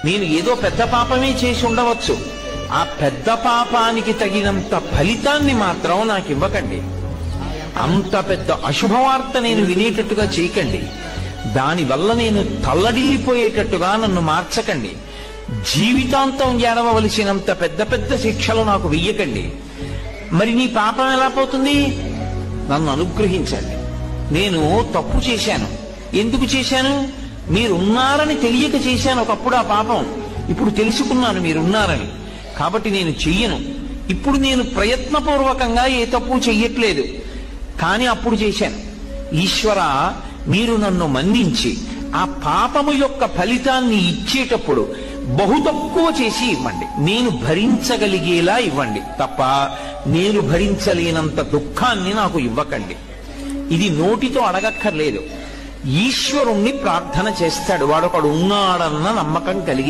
నేను ఏదో పెద్ద పాపమే చేసి ఉండవచ్చు, ఆ పెద్ద పాపానికి తగినంత ఫలితాన్ని మాత్రం నాకు ఇవ్వకండి. అంత పెద్ద అశుభవార్త నేను వినేటట్టుగా చేయకండి. దానివల్ల నేను తల్లడిల్లిపోయేటట్టుగా నన్ను మార్చకండి. జీవితాంతం ఏడవలసినంత పెద్ద పెద్ద శిక్షలు నాకు వెయ్యకండి. మరి నీ పాపం ఎలా పోతుంది? నన్ను అనుగ్రహించండి. నేను తప్పు చేశాను. ఎందుకు చేశాను? మీరున్నారని తెలియక చేశాను ఒకప్పుడు ఆ పాపం. ఇప్పుడు తెలుసుకున్నాను మీరున్నారని, కాబట్టి నేను చెయ్యను. ఇప్పుడు నేను ప్రయత్నపూర్వకంగా ఏ తప్పు చెయ్యట్లేదు, కానీ అప్పుడు చేశాను. ఈశ్వర, మీరు నన్ను మన్నించి ఆ పాపము యొక్క ఫలితాన్ని ఇచ్చేటప్పుడు బహు తక్కువ చేసి ఇవ్వండి. నేను భరించగలిగేలా ఇవ్వండి తప్ప నేను భరించలేనంత దుఃఖాన్ని నాకు ఇవ్వకండి. ఇది నోటితో అడగక్కర్లేదు. ఈశ్వరుణ్ణి ప్రార్థన చేస్తాడు. వాడొకడు ఉన్నాడన్న నమ్మకం కలిగి